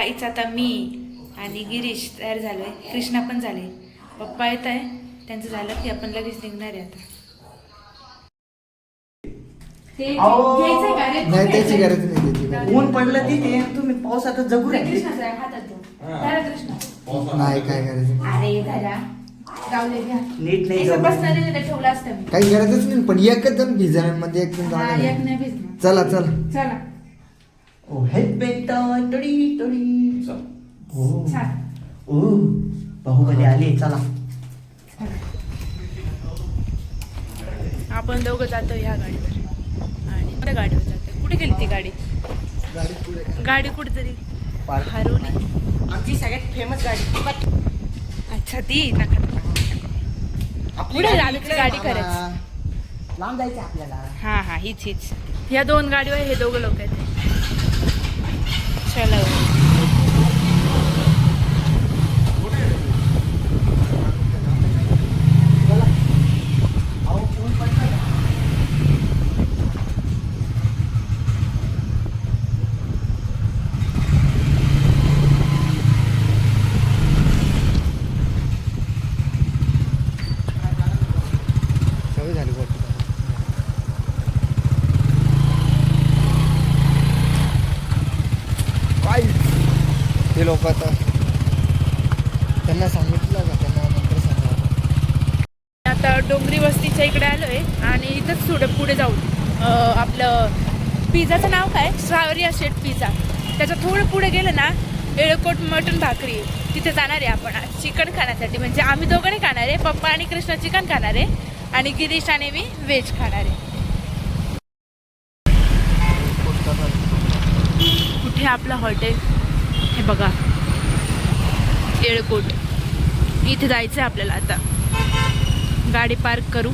काहीच आता मी आणि गिरीश तयार झालोय, कृष्णा पण झाले, पप्पा येत आहे, त्यांचं झालं की आपण लगेच निघणार आहे आता. नाही त्याची गरज नाही. ऊन पडलं तिथे तुम्ही पावसात जगू राहिले. नाही काय गरज अरे दादा नीट नाही जगू. ठेवलं असतं मी. काही गरजच नाही. पण एकच जण भिजण्यामध्ये एक जण हा, जाणार एक नाही. नाही भिजणार. चला चला चला ओ हे बेटा टडी टडी. ओ छान. ओ बाहुबली आले. चला आपण दोघं जातो ह्या गाडीवर आणि त्या गाडीवर जातो. कुठे गेली ती गाडी? गाडी पुढे गाडी कुठेतरी पार्क. हरवली. आमची सगळ्यात फेमस गाडी. अच्छा ती नका पुढे दादाची गाडी करायची. लांब जायचं आपल्याला. हा हा हीच ह्या दोन गाडीवर हे दोघं लोक आहेत. चला सवय झाली बघ. काय ते लोक आता त्यांना सांगितलं का? त्यांना नंतर सांगा. आता डोंगरी वस्तीच्या इकडे आलोय आणि इथंच थोडं पुढे जाऊ. आपलं पिझ्झाचं नाव काय? श्रावरिया शेट पिझ्झा. त्याच्या थोडं पुढे गेलं ना येळकोट मटण भाकरी, तिथे जाणार आहे आपण चिकन खाण्यासाठी. म्हणजे आम्ही दोघं नाही खाणार आहे, पप्पा आणि कृष्णा चिकन खाणार आहे आणि गिरीश आणि मी व्हेज खाणार आहे. कुठे आपलं हॉटेल हे बघा, येळकोट. इथे जायचं आहे आपल्याला. आता गाडी पार्क करू.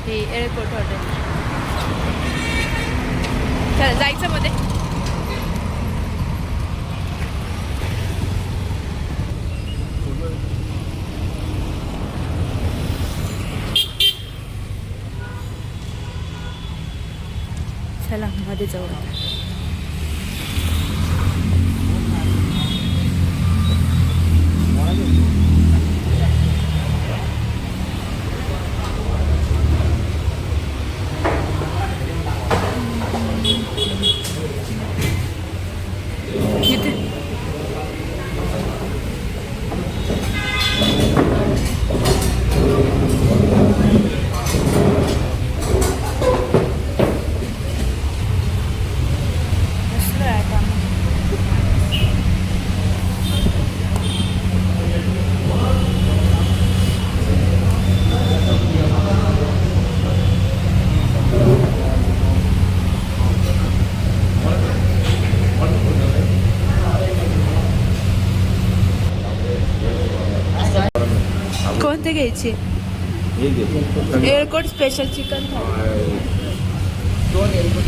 हे एअरपोर्ट हॉटेल. चल जायचं मध्ये. चला मध्ये जाऊ आता. इथे कसलं आहे आता? कोणते घ्यायचे? एअरकोट स्पेशल चिकन थाली. दोन एअरपोर्ट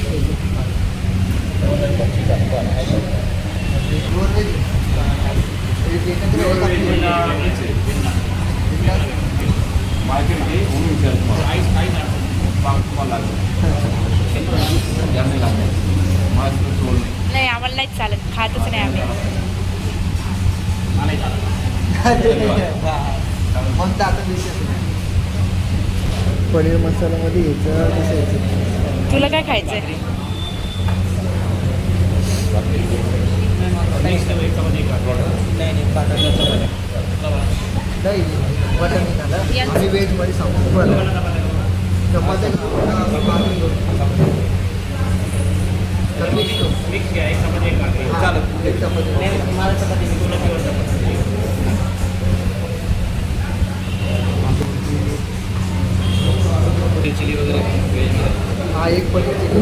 नाही आम्हाला नाही चालत, खातच नाही आम्ही. कोणता आता विषय पनीर मसाल्यामध्ये घ्यायचं कसं? तुला काय खायचंय? नाही बटर निघालं आणि व्हेजमध्ये सांगू. बरं चपात्या चालत एक चिली वगैरे. हा एक पनीर चिली.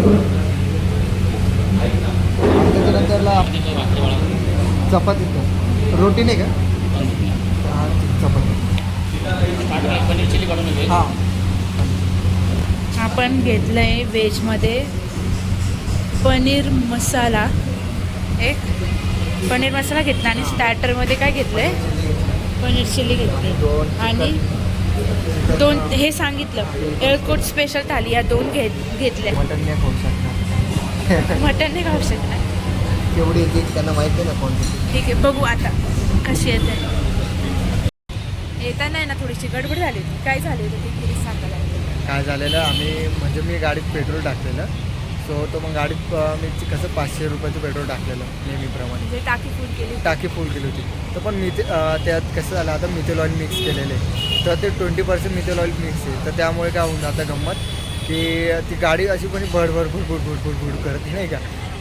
त्याच्यानंतरला चपाती रोटी नाही का? चपाती पनीर चिली काढून हां हा आपण घेतलंय व्हेजमध्ये पनीर मसाला, एक पनीर मसाला घेतला आणि स्टार्टरमध्ये काय घेतलंय, पनीर चिली घेतली आणि 2 हे सांगितलं एअरकोट स्पेशल थाली, या 2 घेतल्या. मटन नाही खाऊ शकता. मटन नाही खाऊ शकणार. केवढी येते त्यांना माहिती आहे ना क्वांटिटी. ठीक आहे, बघू आता कशी येते. येताना ना थोडीशी गडबड झाली होती. काय झाली होती ती प्लीज सांगायला. काय झालेलं, आम्ही मी गाडीत पेट्रोल टाकलेलं. सो तो मग गाडीत मी कसं 500 रुपयाचं पेट्रोल टाकलेलं नेहमीप्रमाणे. म्हणजे टाकी फुल केली. टाकी फुल केली होती. तर पण त्यात कसं झालं, आता मिथेल ऑइल मिक्स केलेलं आहे. तर ते 20% मिथेल ऑइल मिक्स आहे. तर त्यामुळे काय होऊन आता गंमत की ती गाडी अशी पण भड करत नाही का.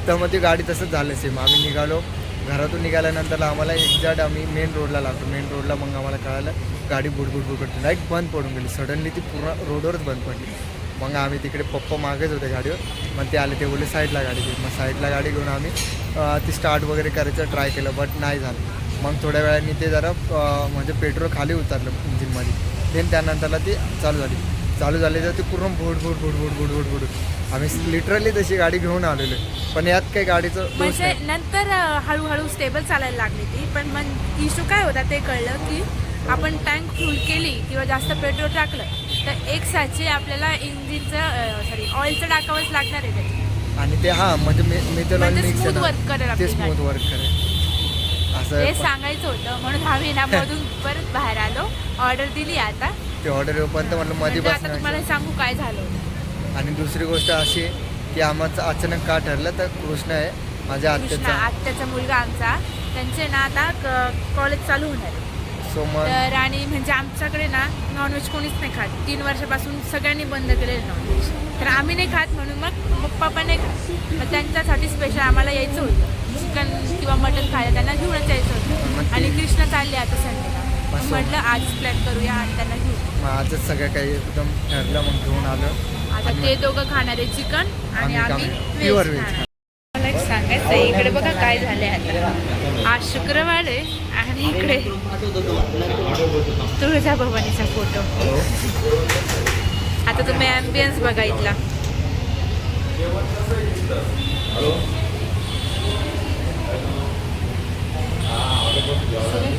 तर मग ती गाडी तसंच झालं सेम. आम्ही निघालो, घरातून निघाल्यानंतर आम्हाला एक्झॅक्ट आम्ही मेन रोडला लागतो. मेन रोडला मग आम्हाला कळालं गाडी बुडबुड करते. डायरेक्ट बंद पडून गेली. सडनली ती पूर्ण रोडवरच बंद पडली. मग आम्ही तिकडे पप्पा मागेच होते गाडीवर. मग ते आले, ते बोलले साईडला गाडी घेऊन. मग साईडला गाडी घेऊन आम्ही ती स्टार्ट वगैरे करायचं ट्राय केलं, बट नाही झालं. मग थोड्या वेळाने ते जरा म्हणजे पेट्रोल खाली उतरलं इंजिनमध्ये. देन त्यानंतरला ती चालू झाली तर ती पूर्ण भूड. आम्ही लिटरली तशी गाडी घेऊन आलेलो आहे. पण यात काही गाडीचं दोष म्हणजे नाही. नंतर हळूहळू स्टेबल चालायला लागली ती. पण मग इश्यू काय होता ते कळलं की आपण टँक फुल केली किंवा जास्त पेट्रोल टाकलं तर एक साचे आपल्याला इंजिनचं ऑइलचं टाकावंच लागणार आहे त्याची. आणि ते म्हणजे methyl oil mix smooth work करेल ते आपली स्मूथ गाडी. वर्क करेल असं हे सांगायचं होतं म्हणून आम्ही ना मधून परत बाहेर आलो. ऑर्डर दिली आता. ते ऑर्डर येऊपर्यंत म्हटलं मध्ये म्हणजे आता बसणार. तुम्हाला सांगू काय झालं होतं. आणि दुसरी गोष्ट अशी की आम्हाला अचानक का ठरलं, तर कृष्ण आहे माझ्या कृष्णा आत्याचा मुलगा आमचा, त्यांचे ना आता कॉलेज चालू होणार आहे. सो मग तर आणि म्हणजे आमच्याकडे ना नॉनव्हेज कोणीच नाही खात. 3 वर्षापासून सगळ्यांनी बंद केलेलं नॉनव्हेज. तर आम्ही नाही खात म्हणून मग पप्पा पण नाही खात. तर त्यांच्यासाठी स्पेशल आम्हाला यायचं होतं. चिकन किंवा मटन खायला त्यांना घेऊनच यायचं होतं. आणि कृष्णा चालले आता संडेला. म्हटलं आज प्लॅन करूया आणि त्यांना घेऊ. मग आजच सगळं काही एकदम ठरलं, मग घेऊन आलो. आता ते दोघं खाणार आहे चिकन आणि आम्ही प्युअर व्हेज व्हेज. खाणार. मला एक सांगायचं आहे, इकडे बघा काय झालंय आता. आज शुक्रवार आहे आणि इकडे तुळजाभवानीचा फोटो. आता तुम्ही ॲम्बियन्स बघा इथला.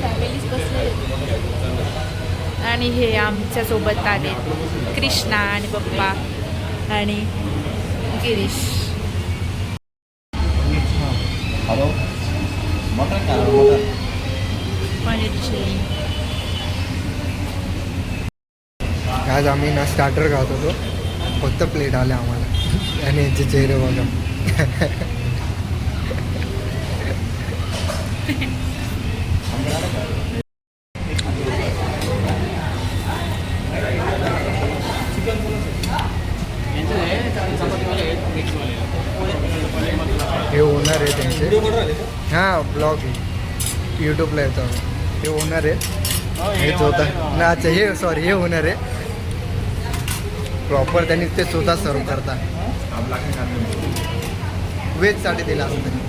फॅमिलीज बसले आणि हे आमच्या सोबत आले कृष्णा आणि पप्पा आणि गिरीश. पनीर चिली. आज आम्ही ना स्टार्टर खात होतो, फक्त प्लेट आले आम्हाला. आणि यांचे चेहरे बघा. हे ओनर आहे त्यांचे. हां, ब्लॉग यूट्यूबला येतो. हे ओनर आहे. हेच होता ना. अच्छा, हे सॉरी, हे ओनर आहे प्रॉपर. त्यांनी ते स्वतः सर्व करतात. व्हेजसाठी दिला असं तरी.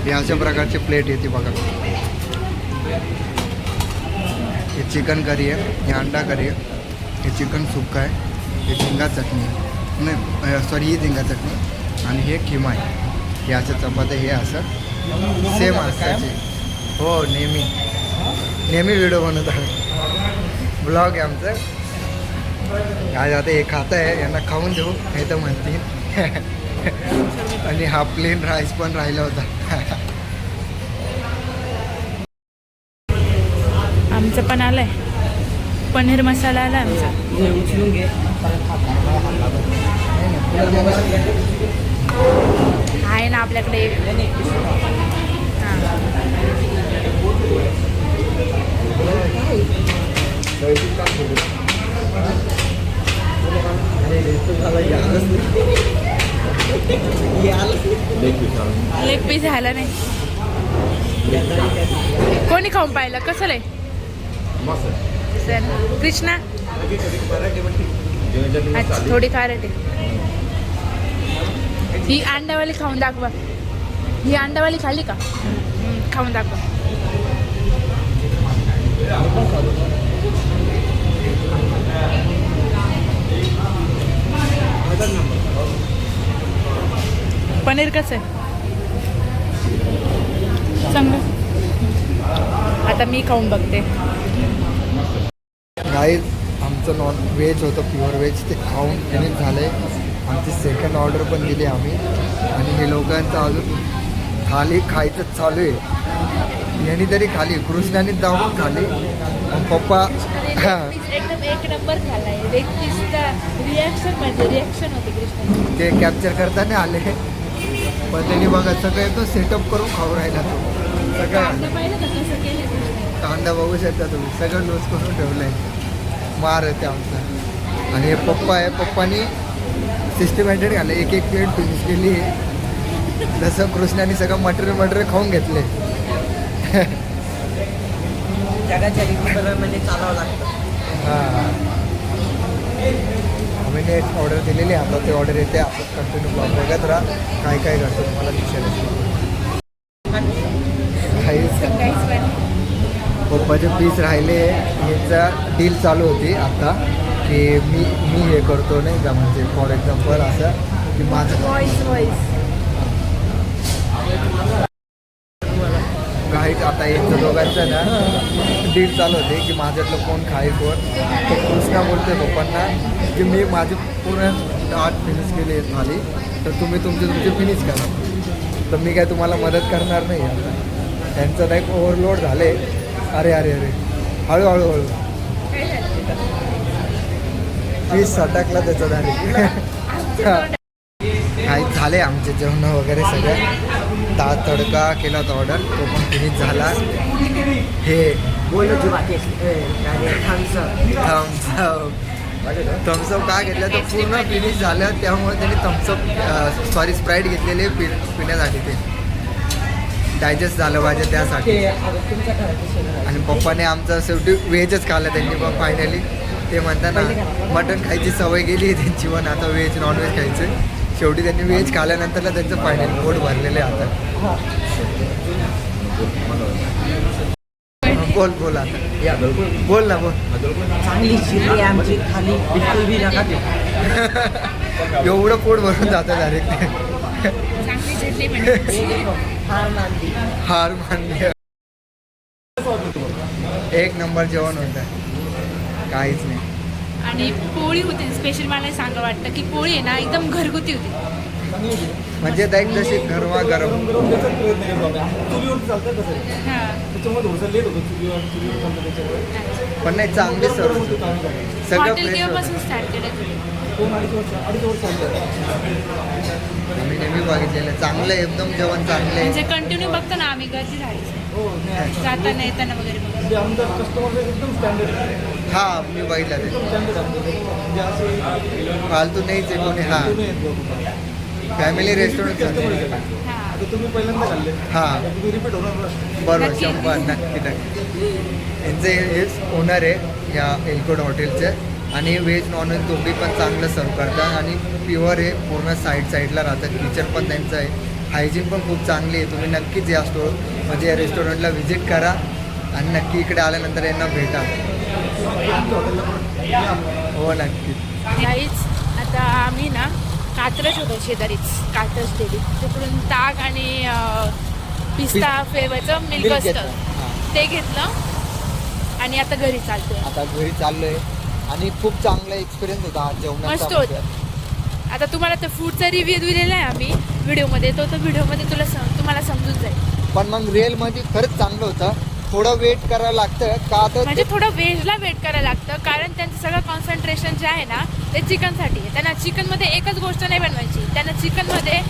हे अशा प्रकारची प्लेट येते बघा. हे चिकन करी आहे, हे अंडा करी आहे, हे चिकन सुक्का आहे, हे झिंगा चटणी आहे. नाही सॉरी, ही झिंगा चटणी. आणि हे खिमा आहे. हे असं चपात्या हे असं सेम असायचे. हो, नेहमी व्हिडिओ बनवत आहे. ब्लॉग आहे आमचं. आज आता हे खातं आहे, यांना खाऊन देऊ हे तर म्हणतील. आणि हा प्लेन राईस पण राहिला होता. आमचं पण आलंय पनीर मसाला आला आमचा. आहे ना आपल्याकडे एक. लेग पीस झाला नाही. कोणी खाऊन पाहिलं कसं लय कृष्णा. अच्छा, थोडी खारट आहे. ही अंड्यावाली खाऊन दाखवा. ही अंड्यावाली खाल्ली का? खाऊन दाखवा. पनीर कसं आहे चांगलं. आता मी खाऊन बघते. गाईज आमचं नॉन व्हेज होतं, प्युअर व्हेज, ते खाऊन फिनिश झालं आहे. आमची सेकंड ऑर्डर पण दिली आम्ही आणि हे लोकांचं अजून थाली खायचं चालू आहे. यांनी तरी खाली, कृष्णाने जाऊन खाली. पप्पा एकदम एक नंबर खालाय. लेग पीसचा रिॲक्शन म्हणजे रिॲक्शन होते कृष्ण. ते कॅप्चर करताना आले, पण त्यांनी बघा सगळं तो सेटअप करून खाऊ राहिला तो सगळं. कांदा पाहिलं का कसं केलं कृष्ण? कांदा बघू शकता तुम्ही, सगळं लूज करून ठेवलं आहे. मार आहे ते आमचा. आणि हे पप्पा आहे, पप्पानी सिस्टमॅटिक घालं, एक एक प्लेट फिनिश केली आहे. जसं कृष्णाने सगळं मटेरियल खाऊन घेतले. जगाच्या रीतीप्रमाणे चालावं लागतं. हां, आम्ही एक ऑर्डर दिलेली आहे, आता ते ऑर्डर येते. आपण कंटिन्यू ब्लॉग बघत राहा, काय काय करतो तुम्हाला दिसेल. काहीच पण पप्पाचे पीस राहिले, यांचा डील चालू होती आता की मी हे करतो नाही का, म्हणजे फॉर एक्झाम्पल असं की माझं व्हॉइस गाईड आता यांचं दोघांचं ना डील चालू होते की माझ्यातलं कोण खाई कोण. तो कृष्णा बोलते पप्पांना की मी माझी पूर्ण 8 फिनिश केली झाली, तर तुम्ही तुमचे फिनिश करा. तर मी काय तुम्हाला मदत करणार नाही. आता त्यांचं नाही ओव्हरलोड झाले. अरे अरे अरे हळूहळू पीस सटाकला त्याचा झाले. काही झाले आमचे जेवण वगैरे सगळं. डाळ तडका केला होता ऑर्डर, तो पण फिनिश झाला. हे बोललो जी बाकी थम्सअप का घेतलं तर पूर्ण फिनिश झालं, त्यामुळे त्यांनी थम्सअप स्प्राईट घेतलेले पिण्यासाठी. ते डायजेस्ट झालं पाहिजे त्यासाठी. आणि पप्पाने आमचं शेवटी व्हेजच खाल्लं त्यांनी पण फायनली. ते म्हणताना मटण खायची सवय गेली आहे त्यांची, पण आता व्हेज नॉनव्हेज खायचं. शेवटी त्यांनी व्हेज खाल्यानंतरला त्यांचं फायनल पोट भरलेलं आहे आता. बोल आता, बोल ना बोल. चांगली शिरली आहे आमची थाली, बिलकुल बी नका देऊ. एवढं पोट भरून जातं डायरेक्ट. चांगली चिडली म्हणजे हार मानली. एक नंबर जेवण होतं, काहीच नाही. आणि पोळी होती स्पेशल. मला सांगा वाटतं की पोळी आहे ना एकदम घरगुती होती. म्हणजे दाईक जशी गरवा गरम. हां पण नाही, चांगले सर्व सगळं हॉटेल फ्रेश केव्हापासून स्टार्ट केलं तुम्ही? आम्ही नेहमी बघितलेलं चांगलं आहे, एकदम जेवण चांगलं आहे. म्हणजे कंटिन्यू बघतो ना आम्ही, गर्दी झाली जाताना येताना वगैरे बघा. हा मी बघितलं ते फालतू नाहीच आहे कोणी. हा फॅमिली रेस्टॉरंट हां हां बरोबर, 100 नक्की. यांचे हेच ओनर आहे या एलकोट हॉटेलचे. आणि व्हेज नॉनव्हेज दोन्ही पण चांगलं सर्व करतात आणि प्युअर आहे. पूर्ण साईडला राहतात. किचन पण त्यांचं आहे. हायजीन पण खूप चांगली आहे. तुम्ही नक्कीच या स्टोर म्हणजे या रेस्टॉरंटला व्हिजिट करा आणि नक्की इकडे आल्यानंतर यांना भेटा. हो नक्की. काहीच आता आम्ही ना कात्रज होतो शेजारीच, कात्रज देवी, तिकडून ताक आणि पिस्ता फ्लेवरचं मिल्क असतं ते घेतलं आणि आता घरी चालतोय. आता घरी चाललोय आणि खूप चांगला एक्सपिरियन्स होता आज जेवणाचा. मस्त होतं. आता तुम्हाला तर फूडचा रिव्ह्यू दिलेला आहे आम्ही व्हिडिओमध्ये, तो व्हिडिओमध्ये तुम्हाला समजून जाईल. पण मग रिअलमध्ये खरंच चांगलं होतं. थोडं वेट करावं लागतं का तर म्हणजे थोडं व्हेजला वेट करायला लागतं, कारण त्यांचं सगळं कॉन्सन्ट्रेशन जे आहे ना ते चिकनसाठी आहे. त्यांना चिकनमध्ये एकच गोष्ट नाही बनवायची, त्यांना चिकनमध्ये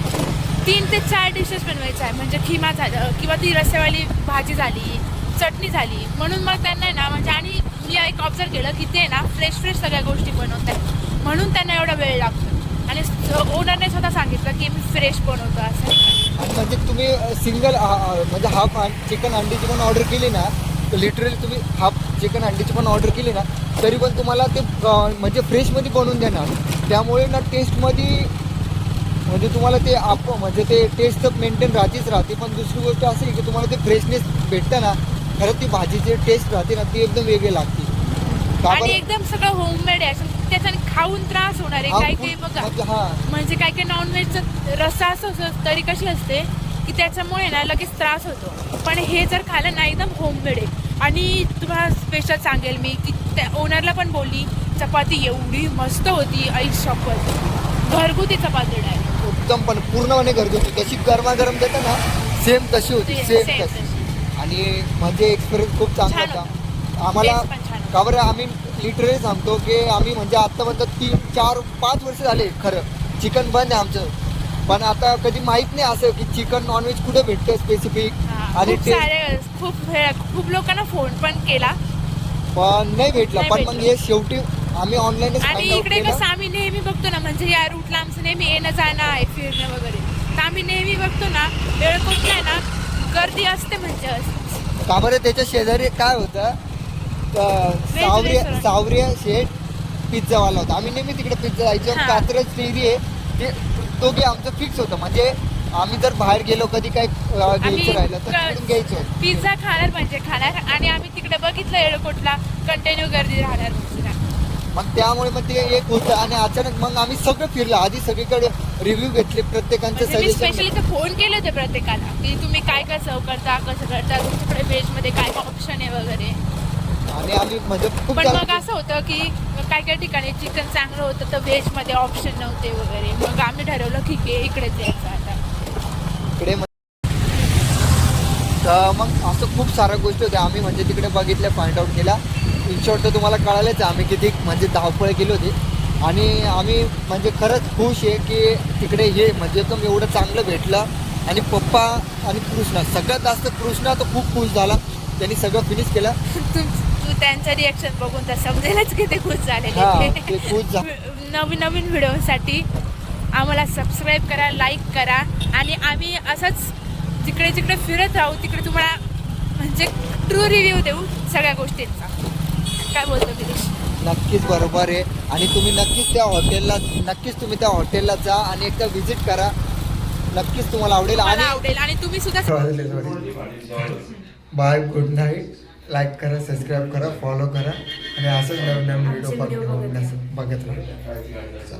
3 ते 4 डिशेस बनवायचं आहे. म्हणजे खिमा झालं किंवा ती रस्स्यावाली भाजी झाली, चटणी झाली. म्हणून मग त्यांना आहे ना म्हणजे, आणि मी एक ऑब्झर्व केलं की ते ना फ्रेश सगळ्या गोष्टी बनवत आहेत, म्हणून त्यांना एवढा वेळ लागतो. आणि ओनरने स्वतः सांगितलं की मी फ्रेश बनवतो असं. आणि म्हणजे तुम्ही सिंगल म्हणजे हाफ चिकन अंडीची पण ऑर्डर केली ना, तर लिटरली तुम्ही हाफ चिकन अंडीची पण ऑर्डर केली ना, तरी पण तुम्हाला ते म्हणजे फ्रेशमध्ये बनवून देणार. त्यामुळे ना टेस्टमध्ये म्हणजे तुम्हाला ते म्हणजे ते टेस्ट तर मेंटेन राहते. पण दुसरी गोष्ट अशी आहे की तुम्हाला ते फ्रेशनेस भेटतं ना, खरंच ती भाजीची टेस्ट राहते ना ती एकदम वेगळी लागते. आणि एकदम सगळं होममेड आहे. असं त्याच्याने खाऊन त्रास होणार आहे. काही काही बघा हा म्हणजे काही काही नॉनव्हेजचा रस्सा असं तरी कशी असते की त्याच्यामुळे ना लगेच त्रास होतो. पण हे जर खाल्लं ना एकदम होममेड आहे. आणि तुम्हाला स्पेशल सांगेल मी की त्या ओनरला पण बोलली चपाती एवढी मस्त होती, आई शपथ घरगुती चपाती आहे एकदम पण पूर्णपणे घरगुती जशी गरमागरम देतं ना सेम तशी होती, सेम सेम तशी. आणि म्हणजे एक्सपिरियन्स खूप चांगला छान होता आम्हाला. Taste पण छान होती. का बरं आम्ही लिटरली सांगतो की आम्ही म्हणजे आत्तापर्यंत 3, 4, 5 वर्ष झाले खरं चिकन बंद आहे आमचं. पण आता कधी माहीत नाही असं की चिकन नॉनव्हेज कुठे भेटतं स्पेसिफिक. आणि खूप लोकांना फोन पण केला पण नाही भेटला. नाही पण मग भेटलं. हे शेवटी आम्ही ऑनलाईनच आणि फाइंड आउट इकडे केलं. कसं आम्ही नेहमी बघतो ना म्हणजे या रूटला आमचं नेहमी येणं जाणं आहे फिरणं वगैरे. तर आम्ही नेहमी बघतो ना एळकोटला आहे ना गर्दी असते म्हणजे का बरं त्याच्या शेजारी काय होतं restaurant. सावरिया शेठ पिझ्झावाला होता. आम्ही नेहमी तिकडे पिझ्झा जायचो. हा. कात्रज डेअरी आहे ते दोघे आमचं फिक्स होतं. म्हणजे आम्ही जर बाहेर गेलो कधी काही घ्यायचं राहिलं तर तिकडून घ्यायचो. पिझ्झा खाणार म्हणजे खाणार. आणि आम्ही तिकडे बघितलं एळकोटला कंटिन्यू गर्दी राहणार म्हणजे मग त्यामुळे मग ते एक होतं. आणि अचानक मग आम्ही सगळं फिरलं. आधी सगळीकडे रिव्ह्यू घेतले प्रत्येकांचे म्हणजे मी सजेशन. स्पेशली फोन केले होते प्रत्येकाला की तुम्ही काय काय सर्व करता कसं करता तुमच्याकडे व्हेजमध्ये काय काय ऑप्शन आहे वगैरे. आणि आम्ही म्हणजे खूप पण मग असं होतं की काय काय ठिकाणी चिकन चांगलं होतं तर व्हेजमध्ये ऑप्शन नव्हते वगैरे. मग आम्ही ठरवलं ठीक आहे इकडेच यायचं आता. इकडे तर मग असं खूप साऱ्या गोष्टी होत्या. आम्ही म्हणजे तिकडे बघितल्या फाइंड आउट केला. इन शॉर्ट तर तुम्हाला कळालंच आम्ही किती म्हणजे धावपळ केली होती. आणि आम्ही म्हणजे खरंच खुश आहे की तिकडे हे म्हणजे एकदम एवढं चांगलं भेटलं. आणि पप्पा आणि कृष्णा सगळ्यात जास्त कृष्णा तर खूप खुश झाला. त्यांनी सगळं फिनिश केलं. तू त्यांचं रिॲक्शन बघून तर समजेलच की ते खुश हा, झालेले. ते खुश झाले. नवीन नवीन व्हिडिओसाठी आम्हाला सबस्क्राईब करा, लाईक करा. आणि आम्ही असंच जिकडे जिकडे फिरत राहू तिकडे तुम्हाला म्हणजे ट्रू रिव्ह्यू देऊ सगळ्या गोष्टींचा. काय बोलतो गिरीश? नक्कीच बरोबर आहे. आणि तुम्ही नक्कीच त्या हॉटेलला जा आणि एकदा व्हिजिट करा. नक्कीच तुम्हाला आवडेल. मला आवडेल. आणि तुम्ही सुद्धा बाय, गुड नाईट. लाईक करा, सबस्क्राईब करा, फॉलो करा आणि असंच नवीन नवीन व्हिडिओ बघत राहा.